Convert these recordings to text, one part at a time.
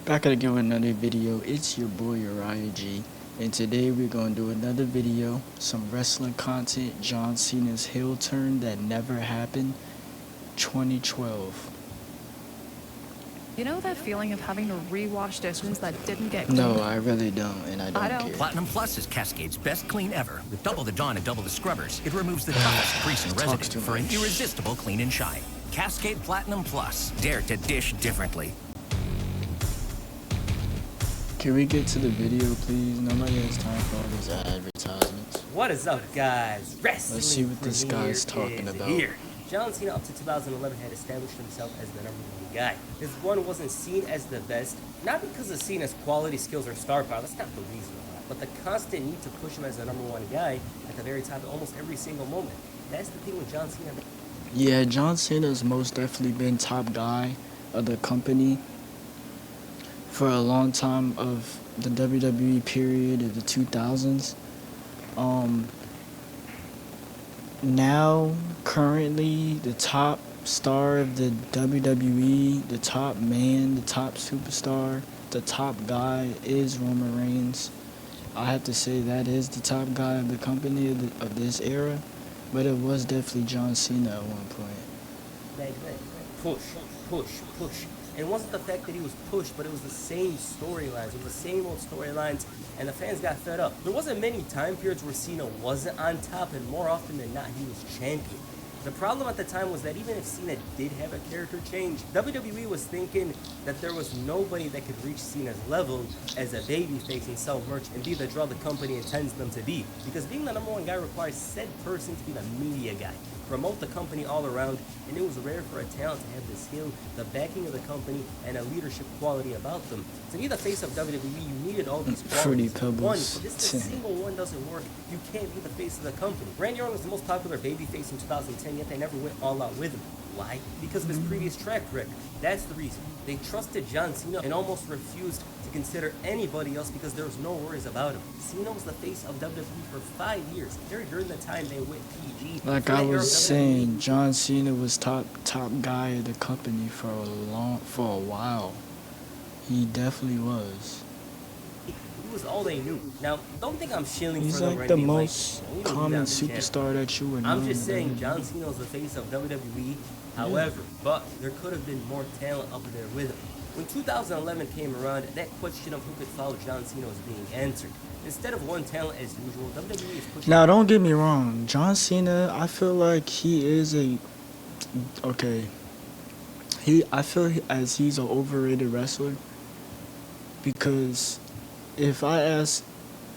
Back again with another video. It's your boy Uriah G, and today we're gonna do another video, some wrestling content. John Cena's heel turn that never happened, 2012. You know that feeling of having to rewash dishes that didn't get No, cleaned? I really don't, and I don't care. Platinum Plus is Cascade's best clean ever. With double the Dawn and double the scrubbers, it removes the toughest grease and Talks residue too for an much. irresistible clean and shine. Cascade Platinum Plus. Dare to dish differently. Can we get to the video, please? Nobody has time for all these advertisements. What is up, guys? Wrestling Let's see what this Premiere guy's talking is about. Here. John Cena up to 2011 had established himself as the #1 guy. His run wasn't seen as the best, not because of Cena's quality, skills, or star power. That's not the reason why. But the constant need to push him as the #1 guy at the very top of almost every single moment. That's the thing with John Cena. Yeah, John Cena's most definitely been top guy of the company for a long time of the WWE period of the 2000s. Now, currently, the top star of the WWE, the top man, the top superstar, the top guy is Roman Reigns. I have to say that is the top guy of the company of this era, but it was definitely John Cena at one point. Push. And it wasn't the fact that he was pushed, but it was the same storylines. It was the same old storylines, and the fans got fed up. There wasn't many time periods where Cena wasn't on top, and more often than not, he was champion. The problem at the time was that even if Cena did have a character change, WWE was thinking that there was nobody that could reach Cena's level as a babyface and sell merch and be the draw the company intends them to be. Because being the #1 guy requires said person to be the media guy, promote the company all around, and it was rare for a talent to have the skill, the backing of the company, and a leadership quality about them. To be the face of WWE, you needed all these Fruity qualities. Pebbles. One, if this a single one doesn't work, you can't be the face of the company. Randy Orton was the most popular babyface in 2010, yet they never went all out with him. Why? Because of his previous track record. That's the reason. They trusted John Cena and almost refused to consider anybody else because there was no worries about him. Cena was the face of WWE for 5 years. During the time they went PG. Like I was saying, John Cena was top guy of the company for a while. He definitely was. He was all they knew. Now, don't think I'm shilling He's for them or like the anything most we don't do common that on the channel. superstar that you would know. I'm just saying John Cena was the face of WWE. However, but there could have been more talent up there with him. When 2011 came around, that question of who could follow John Cena was being answered. Instead of one talent as usual, WWE is pushing. Now, don't get me wrong. John Cena, I feel like he is okay. I feel as he's an overrated wrestler because if I ask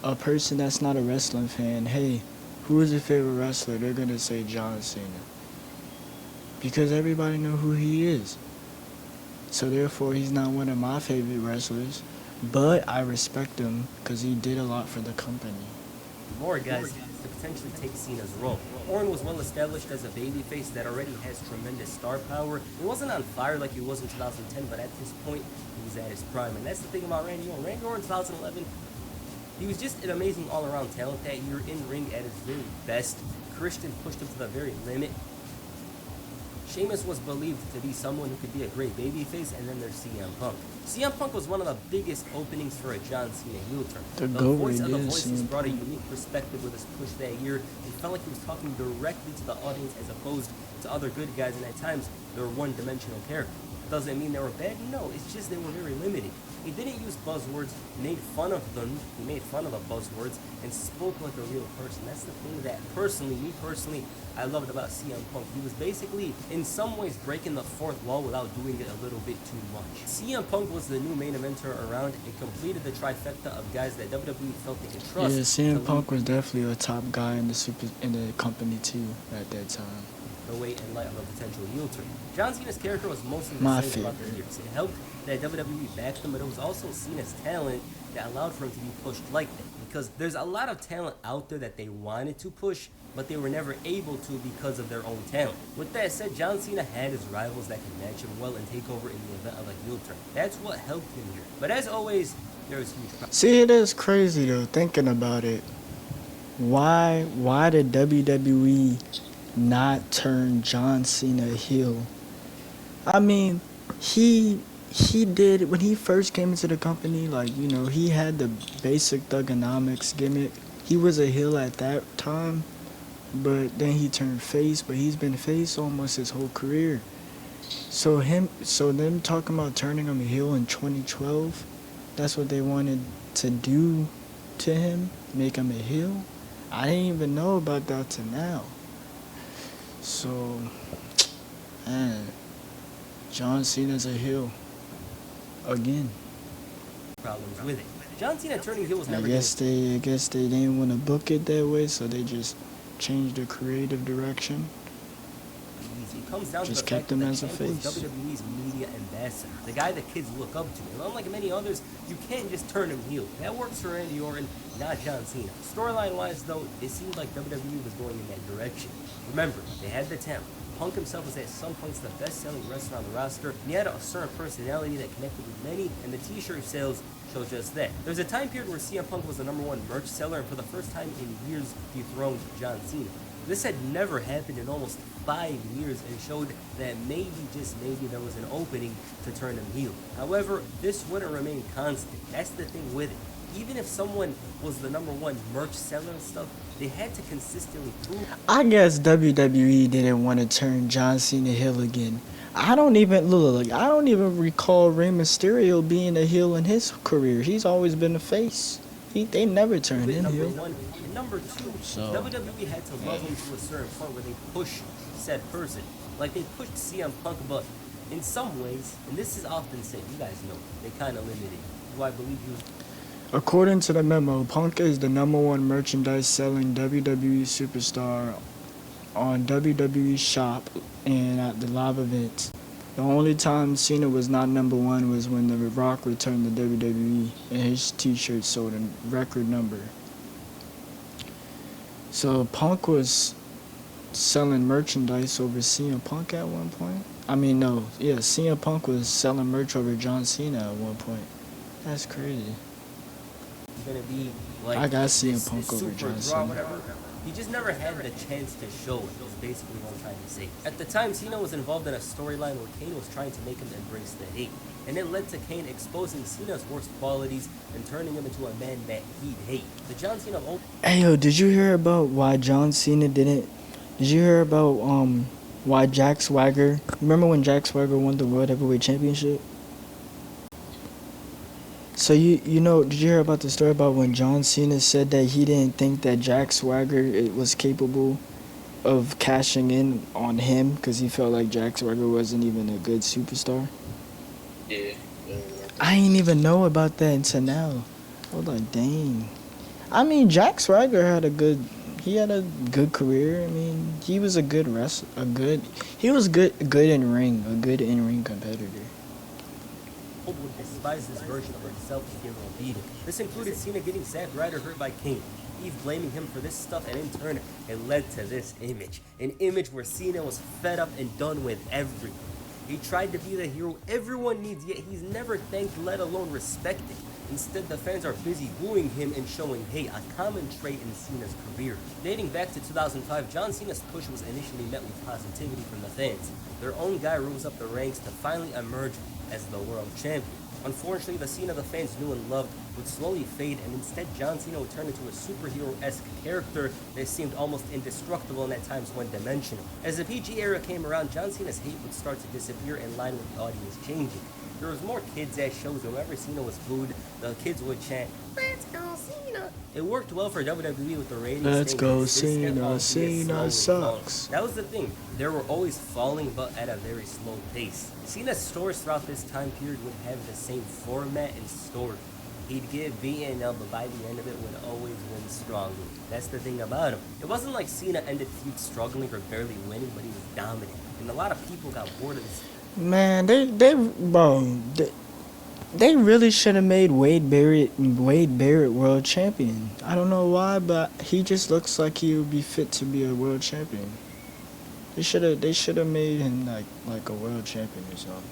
a person that's not a wrestling fan, hey, who is your favorite wrestler? They're gonna say John Cena because everybody know who he is. So therefore, he's not one of my favorite wrestlers, but I respect him because he did a lot for the company. More guys to potentially take Cena's role. Orton was well established as a babyface that already has tremendous star power. He wasn't on fire like he was in 2010, but at this point, he was at his prime. And that's the thing about Randy Orton. Randy Orton in 2011, he was just an amazing all-around talent that year, in ring at his very best. Christian pushed him to the very limit. Sheamus was believed to be someone who could be a great babyface, and then there's CM Punk. CM Punk was one of the biggest openings for a John Cena heel turn. The Voice of the is Voices CM brought a Punk. unique perspective with his push that year. It felt like he was talking directly to the audience as opposed to other good guys, and at times they were one-dimensional characters. Doesn't mean they were bad, no, it's just they were very limited. He didn't use buzzwords, made fun of them, he made fun of the buzzwords, and spoke like a real person. That's the thing that me personally, I loved about CM Punk. He was basically, in some ways, breaking the fourth wall without doing it a little bit too much. CM Punk was the new main eventer around and completed the trifecta of guys that WWE felt they could trust. Yeah, CM Punk was definitely a top guy in the company too at that time. The weight and light of a potential heel turn. John Cena's character was mostly My the same throughout the favorite. years. It helped that WWE backed him, but it was also Cena's talent that allowed for him to be pushed like that. Because there's a lot of talent out there that they wanted to push, but they were never able to because of their own talent. With that said, John Cena had his rivals that could match him well and take over in the event of a heel turn. That's what helped him here. But as always, there was huge problems. See, it is crazy though, thinking about it. Why did WWE not turn John Cena heel? I mean, he he did when he first came into the company. Like, you know, he had the basic thugonomics gimmick. He was a heel at that time, but then he turned face. But he's been face almost his whole career. So them talking about turning him heel in 2012, that's what they wanted to do to him, make him a heel. I didn't even know about that till now. So, man, John Cena's a heel again. Problems with it. John Cena turning heel was I never guess they didn't want to book it that way, so they just changed the creative direction. easy. It comes down Just to the kept fact him that as a the champ was face. WWE's media ambassador, the guy that kids look up to. And unlike many others, you can't just turn him heel. That works for Randy Orton, not John Cena. Storyline-wise, though, it seemed like WWE was going in that direction. Remember, they had the talent. Punk himself was at some points the best-selling wrestler on the roster, and he had a certain personality that connected with many, and the t-shirt sales show just that. There was a time period where CM Punk was the #1 merch seller, and for the first time in years, dethroned John Cena. This had never happened in almost 5 years and showed that maybe, just maybe, there was an opening to turn him heel. However, this wouldn't remain constant. That's the thing with it. Even if someone was the #1 merch seller and stuff, they had to consistently prove. I guess WWE didn't want to turn John Cena heel again. I don't even recall Rey Mysterio being a heel in his career. He's always been a face. They never turned him heel. #1 and #2, So, WWE had to love him to a certain point where they push said person. Like they pushed CM Punk, but in some ways, and this is often said, you guys know, they kind of limited. Do I believe he was? According to the memo, Punk is the #1 merchandise selling WWE superstar on WWE Shop and at the live events. The only time Cena was not #1 was when The Rock returned to WWE and his t-shirt sold a record number. So Punk was selling merchandise over CM Punk at one point. CM Punk was selling merch over John Cena at one point. That's crazy. Gonna be like I got CM this Punk over super John draw, Cena. whatever. He just never had the chance to show it, is basically what I'm trying to say. At the time, Cena was involved in a storyline where Kane was trying to make him embrace the hate. And it led to Kane exposing Cena's worst qualities and turning him into a man that he'd hate. The John Cena of old. Hey yo, did you hear about why John Cena didn't? Did you hear about why Jack Swagger? Remember when Jack Swagger won the World Heavyweight Championship? So you know, did you hear about the story about when John Cena said that he didn't think that Jack Swagger was capable of cashing in on him because he felt like Jack Swagger wasn't even a good superstar? Yeah. I ain't even know about that until now. I was like, dang. I mean, Jack Swagger had a good career. I mean, he was a good wrestler, he was good in ring, a good in-ring competitor. Would despise this version of himself and give him a beating. This included Cena getting Zack Ryder hurt by Kane, Eve blaming him for this stuff, and in turn, it led to this image. An image where Cena was fed up and done with everything. He tried to be the hero everyone needs, yet he's never thanked, let alone respected. Instead, the fans are busy booing him and showing hate, a common trait in Cena's career. Dating back to 2005, John Cena's push was initially met with positivity from the fans. Their own guy rose up the ranks to finally emerge as the world champion. Unfortunately, the Cena the fans knew and loved would slowly fade, and instead John Cena would turn into a superhero-esque character that seemed almost indestructible and at times one-dimensional. As the PG era came around, John Cena's hate would start to disappear in line with the audience changing. There was more kids at shows, and whenever Cena was booed, the kids would chant, "Let's go Cena!" It worked well for WWE with the ratings. Let's staying go consistent, Cena, albeit Cena slowly sucks. falling. That was the thing. They were always falling, but at a very slow pace. Cena's stories throughout this time period would have the same format and story. He'd get beaten up, but by the end of it would always win strongly. That's the thing about him. It wasn't like Cena ended feuds struggling or barely winning, but he was dominant. And a lot of people got bored of this. Man, they really should have made Wade Barrett world champion. I don't know why, but he just looks like he would be fit to be a world champion. They should have made him like a world champion or something.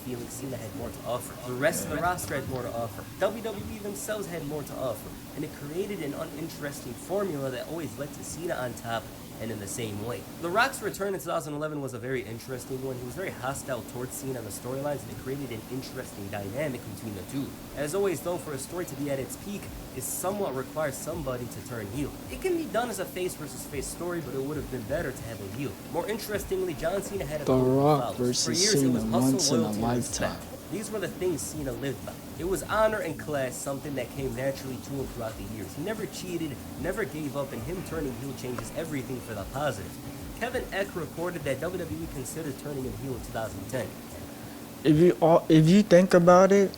Feeling Cena had more to offer. The rest of the roster had more to offer. WWE themselves had more to offer. And it created an uninteresting formula that always led to Cena on top and in the same way. The Rock's return in 2011 was a very interesting one. He was very hostile towards Cena in the storylines, and it created an interesting dynamic between the two. As always though, for a story to be at its peak, it somewhat requires somebody to turn heel. It can be done as a face versus face story, but it would have been better to have a heel. More interestingly, John Cena had a The cult of Rock followers. versus For years, it Cena was hustle, once in a loyalty, and lifetime. respect. These were the things Cena lived by. It was honor and class, something that came naturally to him throughout the years. He never cheated, never gave up, and him turning heel changes everything for the positive. Kevin Eck reported that WWE considered turning him heel in 2010. If you think about it,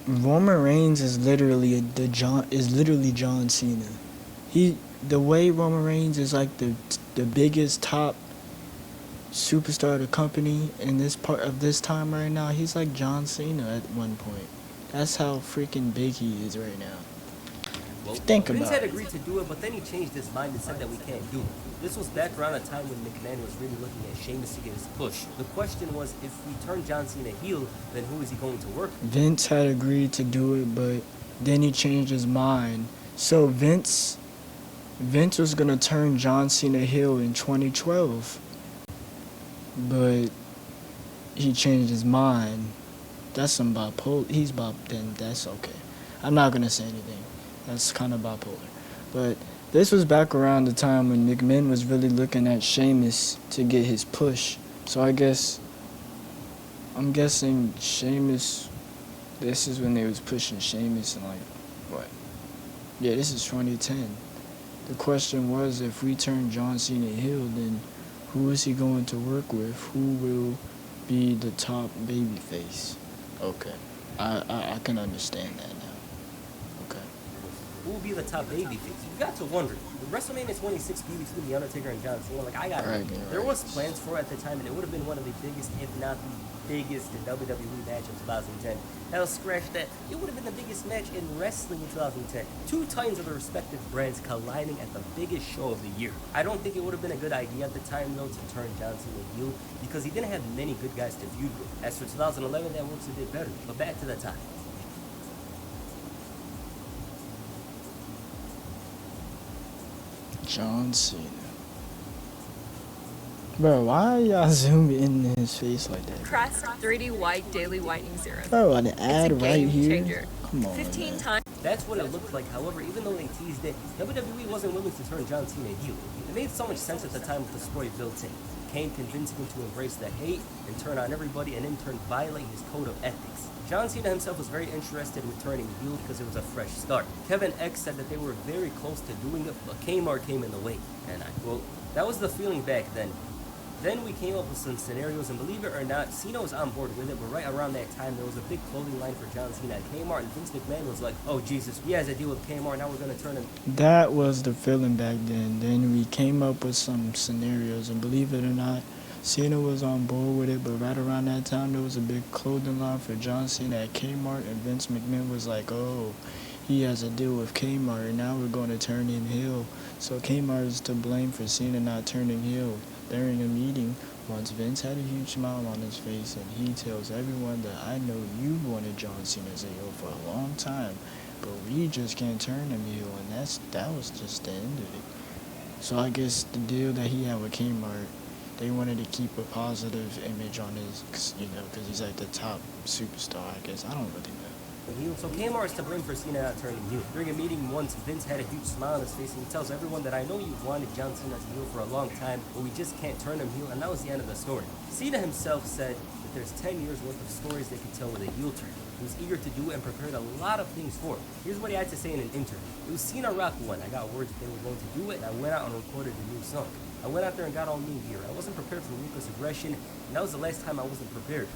Roman Reigns is literally John Cena. The way Roman Reigns is like the biggest top superstar of the company in this part of this time right now, he's like John Cena at one point. That's how freaking big he is right now. Well, Think Vince about had it. agreed to do it, but then he changed his mind and said that we can't do it. This was back around a time when McMahon was really looking at Sheamus to get his push. The question was, if we turn John Cena heel, then who is he going to work with? Vince had agreed to do it, but then he changed his mind. So Vince was gonna turn John Cena heel in 2012, but he changed his mind. That's some bipolar. Then that's okay. I'm not gonna say anything. That's kind of bipolar. But this was back around the time when McMahon was really looking at Sheamus to get his push. So I'm guessing Sheamus. This is when they was pushing Sheamus and like what? Yeah, this is 2010. The question was, if we turn John Cena heel, then who is he going to work with? Who will be the top babyface? Okay, I can understand that now. Okay. Who will be the top babyface? You got to wonder. The WrestleMania 26 feud between The Undertaker and John Cena, like, I got Right, There right. was plans for it at the time, and it would have been one of the biggest, if not the biggest, WWE match of 2010. That'll scratch that. It would have been the biggest match in wrestling in 2010. Two titans of the respective brands colliding at the biggest show of the year. I don't think it would have been a good idea at the time, though, to turn John Cena heel, because he didn't have many good guys to feud with. As for 2011, that works a bit better. But back to the time. John Cena. Bro, why y'all zoom in his face like that? Crest 3D White Daily Whitening Serum. Bro, an It's a ad right game here. changer. Come on, 15 man. times. That's what it looked like. However, even though they teased it, WWE wasn't willing to turn John Cena heel. It made so much sense at the time with the story built in. Kane convincing him to embrace the hate and turn on everybody, and in turn violate his code of ethics. John Cena himself was very interested in turning heel because it was a fresh start. Kevin X said that they were very close to doing it, but Kmart came in the way. And I quote, "That was the feeling back then. Then we came up with some scenarios, and believe it or not, Cena was on board with it, but right around that time, there was a big clothing line for John Cena at Kmart, and Vince McMahon was like, oh, Jesus, he has a deal with Kmart, now we're going to turn him." That was the feeling back then. Then we came up with some scenarios, and believe it or not, Cena was on board with it, but right around that time, there was a big clothing line for John Cena at Kmart, and Vince McMahon was like, oh, he has a deal with Kmart, and now we're going to turn him heel. So Kmart is to blame for Cena not turning heel. During a meeting, once Vince had a huge smile on his face, and he tells everyone that I know you wanted John Cena as a heel for a long time, but we just can't turn him heel, and that was just the end of it. So I guess the deal that he had with Kmart, they wanted to keep a positive image on his, because he's like the top superstar, I guess. I don't really know. Heel. So Kmart is to blame for Cena not turning heel. During a meeting once, Vince had a huge smile on his face, and he tells everyone that I know you've wanted John Cena as a heel for a long time, but we just can't turn him heel, and that was the end of the story. Cena himself said that there's 10 years worth of stories they could tell with a heel turn. He was eager to do it and prepared a lot of things for it. Here's what he had to say in an interview. It was Cena Rock 1. I got word that they were going to do it, and I went out and recorded a new song. I went out there and got all new gear. I wasn't prepared for ruthless aggression, and that was the last time I wasn't prepared.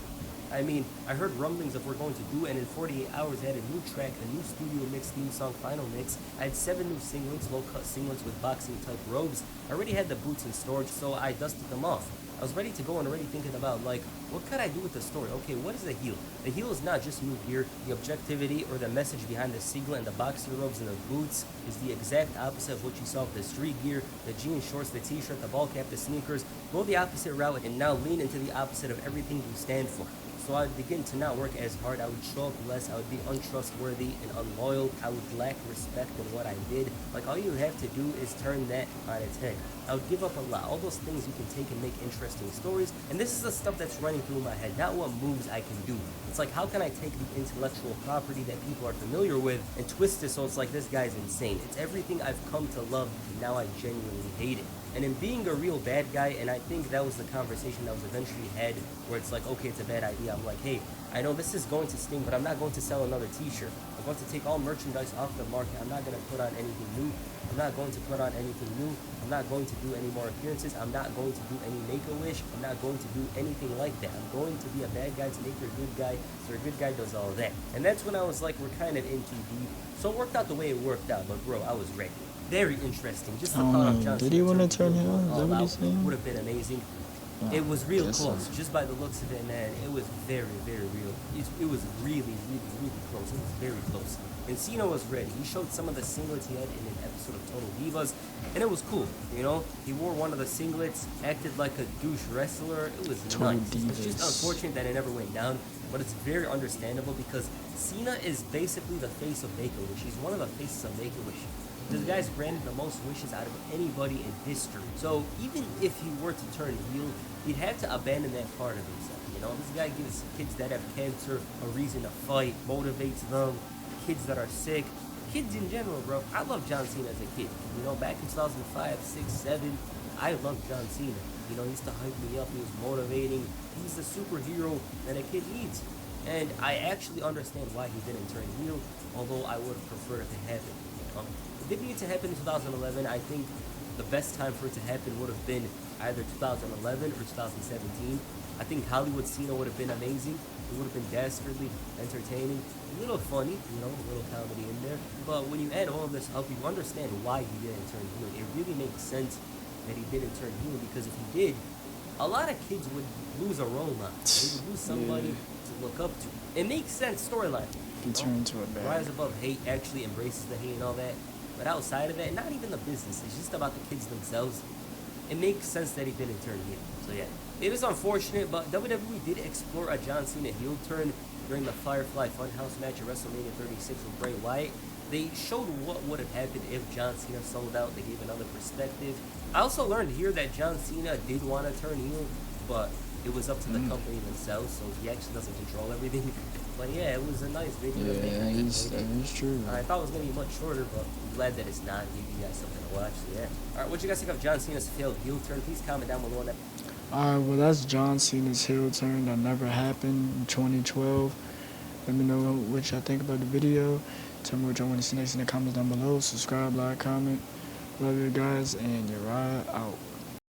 I mean, I heard rumblings of we're going to do it, and in 48 hours I had a new track, a new studio mix, theme song, final mix. I had 7 new singlets, low-cut singlets with boxing-type robes. I already had the boots in storage, so I dusted them off. I was ready to go and already thinking about, like, what could I do with the story? Okay, what is the heel? The heel is not just new gear. The objectivity or the message behind the singlet and the boxing robes and the boots is the exact opposite of what you saw with the street gear, the jean shorts, the t-shirt, the ball cap, the sneakers. Go the opposite route and now lean into the opposite of everything you stand for. So I would begin to not work as hard. I would show up less. I would be untrustworthy and unloyal. I would lack respect in what I did. Like, all you have to do is turn that on its head. I would give up a lot. All those things you can take and make interesting stories. And this is the stuff that's running through my head, not what moves I can do. It's like, how can I take the intellectual property that people are familiar with and twist it so it's like, this guy's insane. It's everything I've come to love, and now I genuinely hate it. And in being a real bad guy, and I think that was the conversation that was eventually had, where it's like, okay, it's a bad idea. I'm like, hey, I know this is going to sting, but I'm not going to sell another t-shirt. I'm going to take all merchandise off the market. I'm not going to put on anything new. I'm not going to put on anything new. I'm not going to do any more appearances. I'm not going to do any Make-A-Wish. I'm not going to do anything like that. I'm going to be a bad guy to make her a good guy, so a good guy does all that. And that's when I was like, we're kind of in too deep. So it worked out the way it worked out, but bro, I was ready. Very interesting. Just the thought of John Did he want to Cena turn heel? Is that what he's saying? would have been amazing. It was real close, just by the looks of it, man. It was very, very real. It was really, really, really close. It was very close. And Cena was ready. He showed some of the singlets he had in an episode of Total Divas, and it was cool. You know, he wore one of the singlets, acted like a douche wrestler. It was Total nuts. It's Divas. just unfortunate that it never went down, but it's very understandable because Cena is basically the face of Make-A-Wish. He's one of the faces of Make-A-Wish. This guy's granted the most wishes out of anybody in history. So even if he were to turn heel, he'd have to abandon that part of himself. You know, this guy gives kids that have cancer a reason to fight, motivates them, kids that are sick, kids in general, bro. I loved John Cena as a kid. You know, back in 2005, 6, 7, I loved John Cena. You know, he used to hype me up. He was motivating. He's the superhero that a kid needs. And I actually understand why he didn't turn heel, although I would have preferred it to happen. It didn't need to happen in 2011. I think the best time for it to happen would have been either 2011 or 2017. I think Hollywood Cena would have been amazing. It would have been dastardly entertaining, a little funny, you know, a little comedy in there. But when you add all of this up, you understand why he didn't turn heel. It really makes sense that he didn't turn heel, because if he did, a lot of kids would lose a role model. They would lose somebody to look up to. It makes sense storyline. He turned into a bad. Rise Above Hate actually embraces the hate and all that. But outside of it, not even the business, it's just about the kids themselves. It makes sense that he didn't turn heel. So yeah, it is unfortunate, but WWE did explore a John Cena heel turn during the Firefly Funhouse match at WrestleMania 36 with Bray Wyatt. They showed what would have happened if John Cena sold out. They gave another perspective. I also learned here that John Cena did want to turn heel, but it was up to the company themselves, so he actually doesn't control everything. But yeah, it was a nice video. Yeah, that is true. I thought it was going to be much shorter, but I'm glad that it's not. Give you guys something to watch. So yeah. Alright, what you guys think of John Cena's failed heel turn? Please comment down below on that. Alright, well, that's John Cena's heel turn that never happened in 2012. Let me know what y'all think about the video. Tell me what y'all want to see next in the comments down below. Subscribe, like, comment. Love you guys, and you're right out.